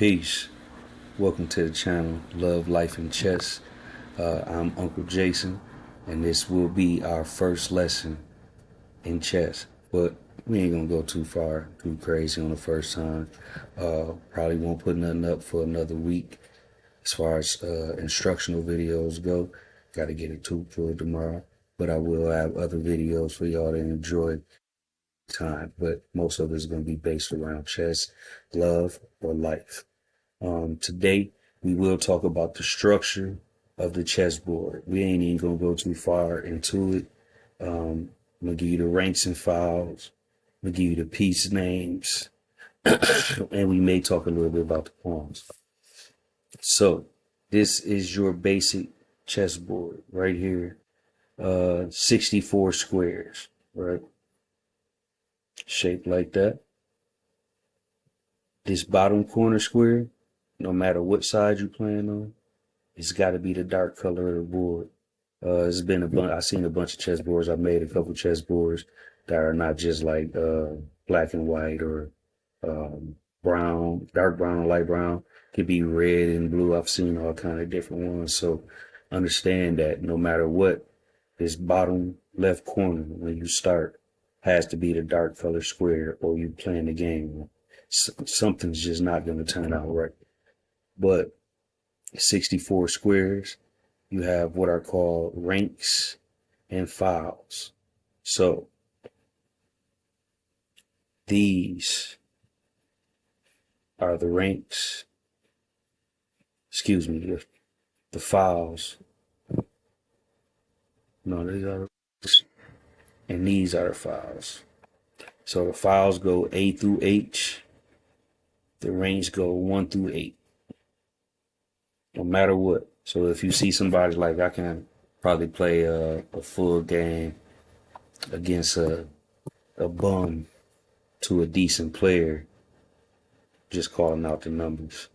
Peace. Welcome to the channel, Love, Life, and Chess. I'm Uncle Jason, and this will be our first lesson in chess. But we ain't gonna go too crazy on the first time. Probably won't put nothing up for another week. As far as instructional videos go, gotta get it to tomorrow. But I will have other videos for y'all to enjoy time. But most of it is gonna be based around chess, love, or life. Today, we will talk about the structure of the chessboard. We ain't even going to go too far into it. I'm going to give you the ranks and files. I'm going to give you the piece names. And we may talk a little bit about the pawns. So, this is your basic chessboard right here. 64 squares, right? Shaped like that. This bottom corner square, no matter what side you plan on, it's got to be the dark color of the board. It's been I've seen a bunch of chessboards. I've made a couple chessboards that are not just like black and white or brown, dark brown or light brown. It could be red and blue. I've seen all kind of different ones. So understand that no matter what, this bottom left corner when you start has to be the dark color square, or you playing the game. Something's just not going to turn out right. But 64 squares, you have what are called ranks and files. So these are the ranks, the files. No, these are, and these are the files. So the files go A through H. The ranks go 1 through 8. No matter what. So if you see somebody like, I can probably play a full game against a bum to a decent player, just calling out the numbers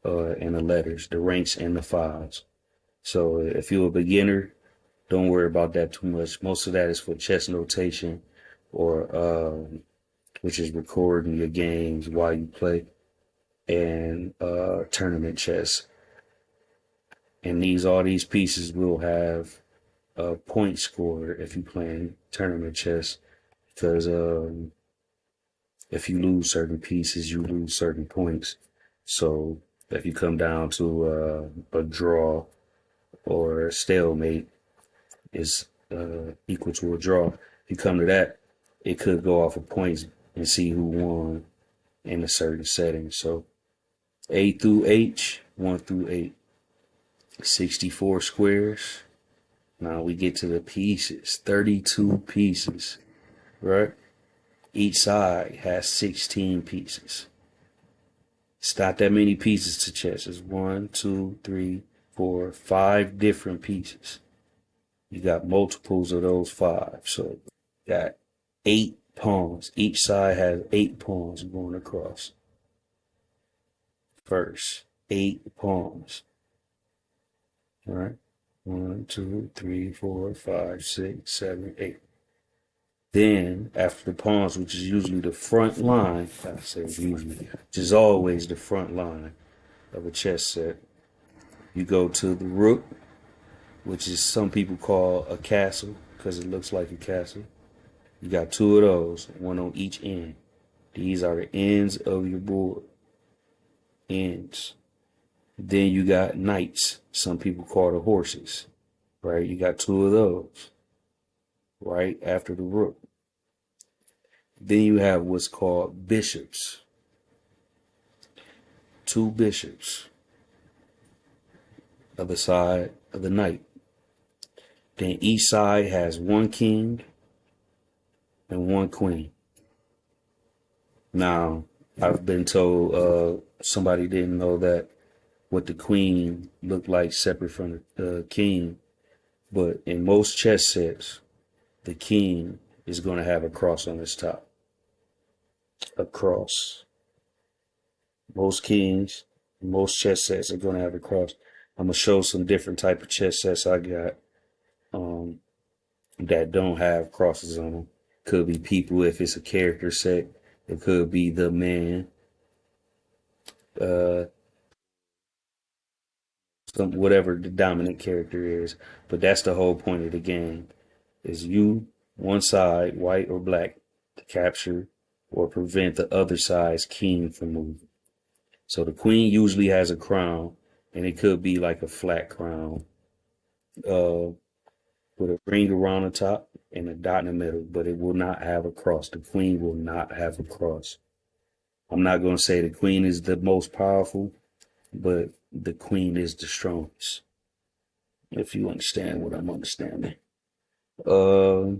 and the letters, the ranks and the files. So if you're a beginner, don't worry about that too much. Most of that is for chess notation, or which is recording your games while you play, and tournament chess. And all these pieces will have a point score if you playing tournament chess, because if you lose certain pieces, you lose certain points. So if you come down to a draw or a stalemate is equal to a draw, if you come to that, it could go off of points and see who won in a certain setting. So A through H, 1 through 8. 64 squares. Now we get to the pieces. 32 pieces, right? Each side has 16 pieces. It's not that many pieces to chess. It's 1, 2, 3, 4, 5 different pieces. You got multiples of those 5. So you got 8 pawns. Each side has 8 pawns going across. First, 8 pawns. All right. 1, 2, 3, 4, 5, 6, 7, 8. Then, after the pawns, which is usually the front line, I say usually, which is always the front line of a chess set, you go to the rook, which is some people call a castle because it looks like a castle. You got 2 of those, 1 on each end. These are the ends of your board. Ends. Then you got knights. Some people call the horses, right? You got 2 of those right after the rook. Then you have what's called bishops. 2 bishops of the side of the knight. Then each side has 1 king and 1 queen. Now, I've been told somebody didn't know that what the queen looked like separate from the king. But in most chess sets, the king is going to have a cross on its top. A cross. Most kings, most chess sets are going to have a cross. I'm going to show some different type of chess sets I got that don't have crosses on them. Could be people if it's a character set. It could be the man. uh, whatever the dominant character is. But that's the whole point of the game: is you one side, white or black, to capture or prevent the other side's king from moving. So the queen usually has a crown, and it could be like a flat crown, uh, with a ring around the top and a dot in the middle, but it will not have a cross. The queen will not have a cross. I'm not going to say the queen is the most powerful, but the queen is the strongest, if you understand what I'm understanding. Uh,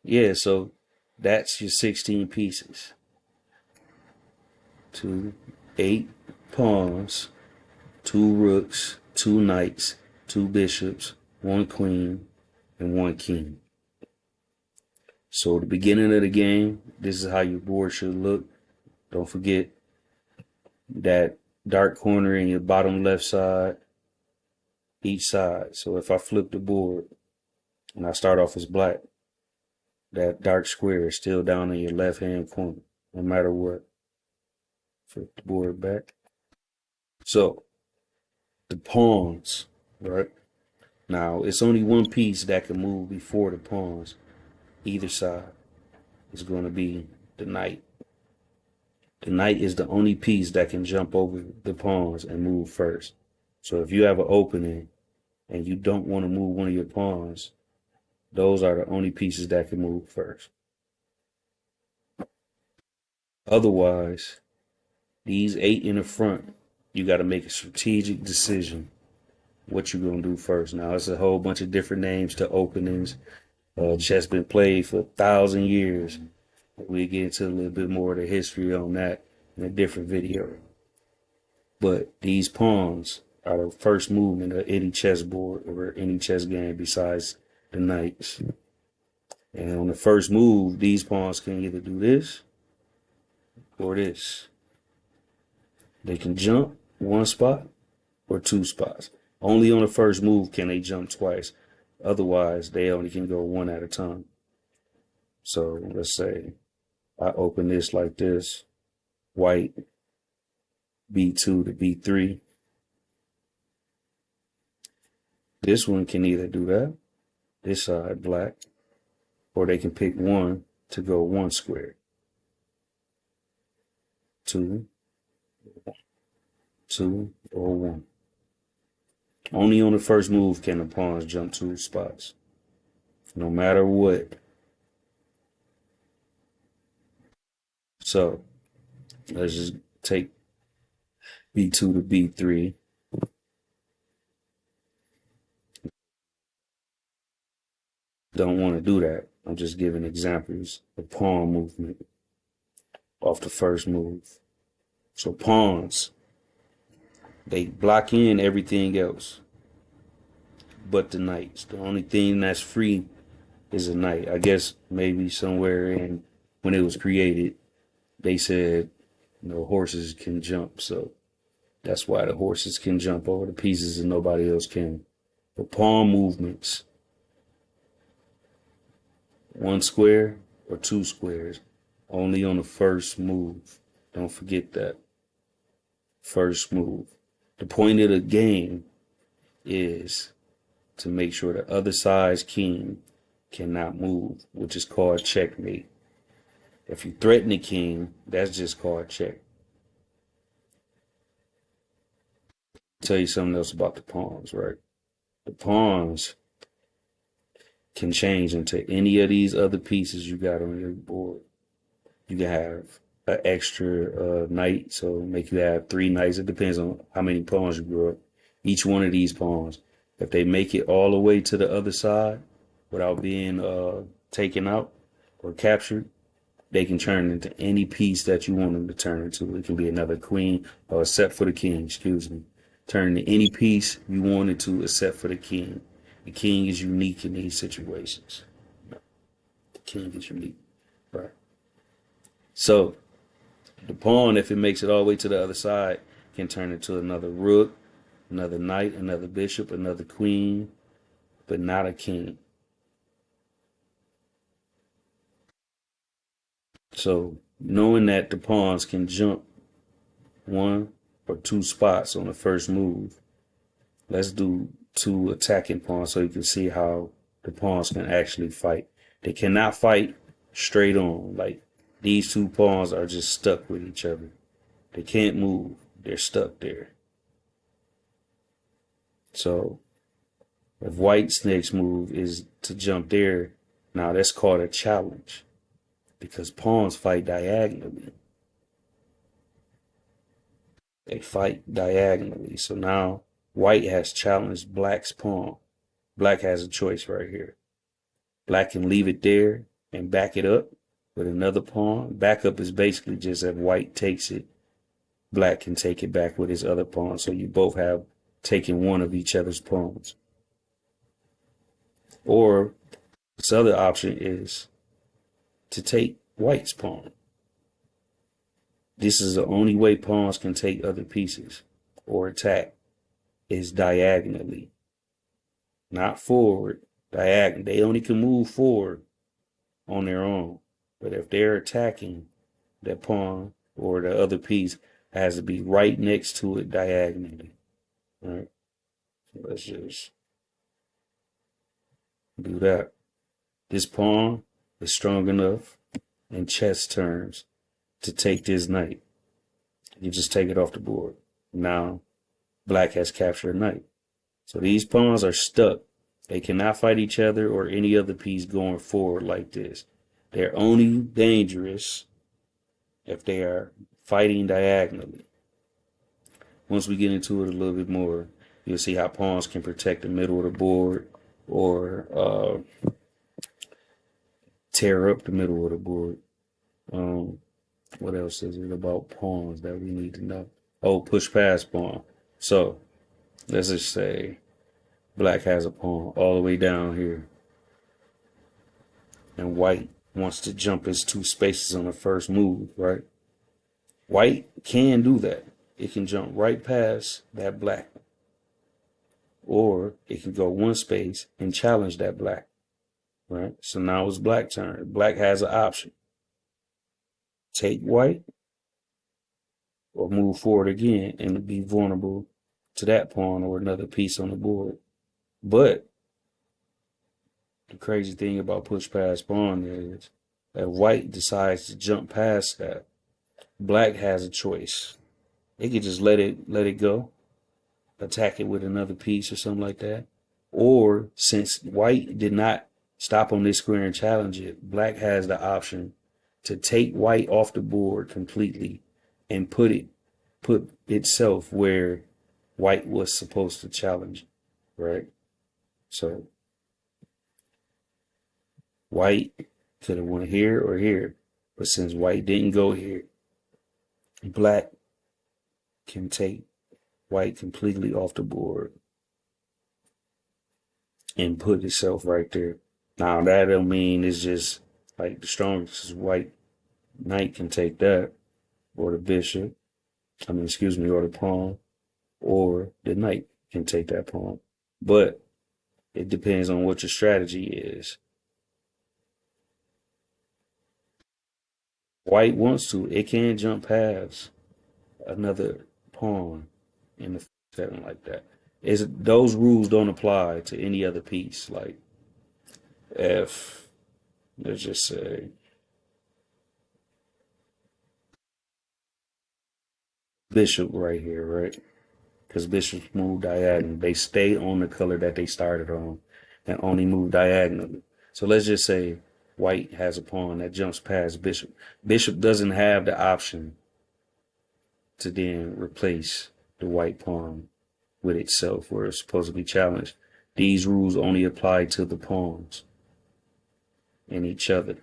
yeah, so that's your 16 pieces. 2, 8 pawns, 2 rooks, 2 knights, 2 bishops, 1 queen, and 1 king. So the beginning of the game, this is how your board should look. Don't forget that dark corner in your bottom left side, each side. So if I flip the board and I start off as black, that dark square is still down in your left hand corner, no matter what. Flip the board back. So the pawns, right? Now it's only one piece that can move before the pawns. Either side is going to be the knight. The knight is the only piece that can jump over the pawns and move first. So if you have an opening and you don't want to move one of your pawns, those are the only pieces that can move first. Otherwise, these 8 in the front, you got to make a strategic decision what you're going to do first. Now, it's a whole bunch of different names to openings. Chess been played for 1,000 years. We'll get into a little bit more of the history on that in a different video. But these pawns are the first movement of any chessboard or any chess game besides the knights. And on the first move, these pawns can either do this or this. They can jump 1 spot or 2 spots. Only on the first move can they jump twice. Otherwise, they only can go 1 at a time. So let's say I open this like this, white, B2 to B3. This one can either do that, this side black, or they can pick 1 to go 1 square. 2, 2, or 1. Only on the first move can the pawns jump 2 spots, no matter what. So let's just take B2 to B3. Don't want to do that. I'm just giving examples of pawn movement off the first move. So pawns, they block in everything else but the knights. The only thing that's free is a knight. I guess maybe somewhere in when it was created, they said, horses can jump. So that's why the horses can jump over the pieces and nobody else can. But pawn movements, 1 square or 2 squares, only on the first move. Don't forget that. First move. The point of the game is to make sure the other side's king cannot move, which is called checkmate. If you threaten the king, that's just called check. I'll tell you something else about the pawns, right? The pawns can change into any of these other pieces you got on your board. You can have an extra knight, so make you have 3 knights. It depends on how many pawns you grew up. Each one of these pawns, if they make it all the way to the other side without being taken out or captured, they can turn into any piece that you want them to turn into. It can be another queen, or except for the king, excuse me. Turn into any piece you want it to except for the king. The king is unique in these situations. The king is unique, right? So the pawn, if it makes it all the way to the other side, can turn into another rook, another knight, another bishop, another queen, but not a king. So knowing that the pawns can jump 1, or 2 spots on the first move. Let's do 2 attacking pawns so you can see how the pawns can actually fight. They cannot fight straight on. Like, these 2 pawns are just stuck with each other. They can't move. They're stuck there. So if white's next move is to jump there, now that's called a challenge because pawns fight diagonally. They fight diagonally. So now white has challenged black's pawn. Black has a choice right here. Black can leave it there and back it up with another pawn. Backup is basically just if white takes it, black can take it back with his other pawn. So you both have taken one of each other's pawns. Or this other option is to take white's pawn. This is the only way pawns can take other pieces or attack is diagonally. Not forward, diagonal. They only can move forward on their own. But if they're attacking, that pawn or the other piece has to be right next to it diagonally. All right. So let's just do that. This pawn is strong enough in chess terms to take this knight. You just take it off the board. Now, black has captured a knight. So these pawns are stuck. They cannot fight each other or any other piece going forward like this. They're only dangerous if they are fighting diagonally. Once we get into it a little bit more, you'll see how pawns can protect the middle of the board or tear up the middle of the board. What else is it about pawns that we need to know? Oh, push past pawn. So let's just say black has a pawn all the way down here. And white wants to jump his 2 spaces on the first move, right? White can do that. It can jump right past that black. Or it can go 1 space and challenge that black, right? So now it's black's turn. Black has an option. Take white or move forward again and be vulnerable to that pawn or another piece on the board. But the crazy thing about push past pawn is that white decides to jump past that. Black has a choice. It could just let it go, attack it with another piece or something like that. Or since white did not stop on this square and challenge it, black has the option to take white off the board completely and put itself where white was supposed to challenge, right? So white could have went here or here, but since white didn't go here, black can take white completely off the board and put itself right there. Now that don't mean it's just like the strongest white knight can take that, or the bishop, or the pawn, or the knight can take that pawn. But it depends on what your strategy is. White wants to, it can jump past another pawn in the setting like that. Those rules don't apply to any other piece. Like if, let's just say, bishop right here, right? Because bishops move diagonally. They stay on the color that they started on and only move diagonally. So let's just say white has a pawn that jumps past bishop. Bishop doesn't have the option to then replace the white pawn with itself where it's supposed to be challenged. These rules only apply to the pawns and each other.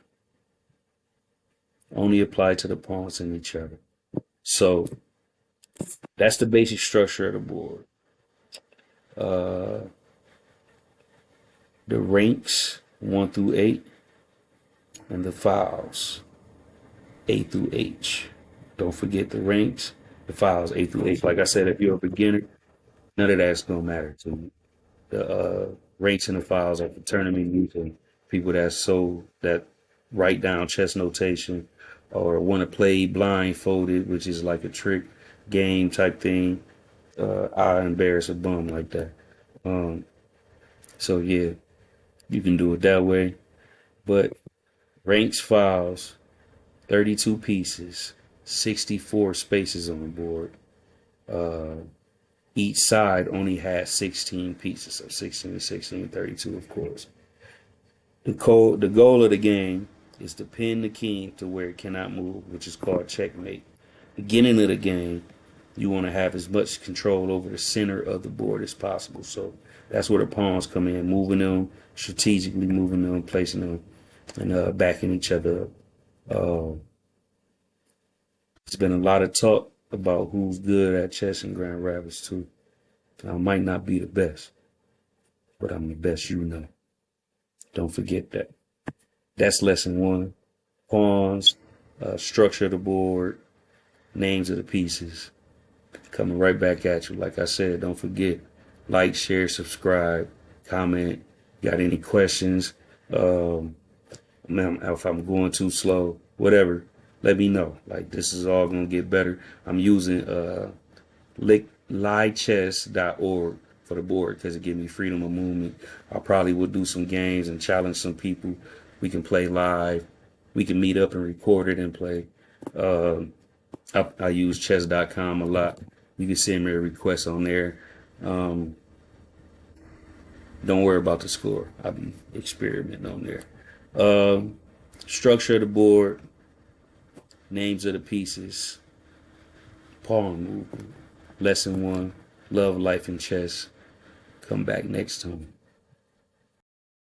Only apply to the pawns and each other. So that's the basic structure of the board. The ranks 1 through 8 and the files 8 through H. Don't forget the ranks, the files 8 through H. Like I said, if you're a beginner, none of that's gonna matter to you. The ranks and the files are for tournament using people that write down chess notation or want to play blindfolded, which is like a trick game type thing. I embarrass a bum like that. Um, so yeah, you can do it that way. But ranks files, 32 pieces, 64 spaces on the board. Uh, each side only has 16 pieces, so 16, 16, 32, of course. The goal of the game is to pin the king to where it cannot move, which is called checkmate. Beginning of the game, you want to have as much control over the center of the board as possible. So that's where the pawns come in, moving them, strategically moving them, placing them, and backing each other up. Uh, there's been a lot of talk about who's good at chess and Grand Rapids too. I might not be the best, but I'm the best you know. Don't forget that. That's lesson one. Pawns, structure of the board, names of the pieces. Coming right back at you. Like I said, don't forget, like, share, subscribe, comment. Got any questions? Man, if I'm going too slow, whatever, let me know. Like, this is all gonna get better. I'm using livechess.org for the board because it gives me freedom of movement. I probably would do some games and challenge some people. We can play live. We can meet up and record it and play. I use chess.com a lot. You can send me a request on there. Um, don't worry about the score. I'll be experimenting on there. Structure of the board, names of the pieces, pawn movement. Lesson one, love, life, and chess. Come back next time.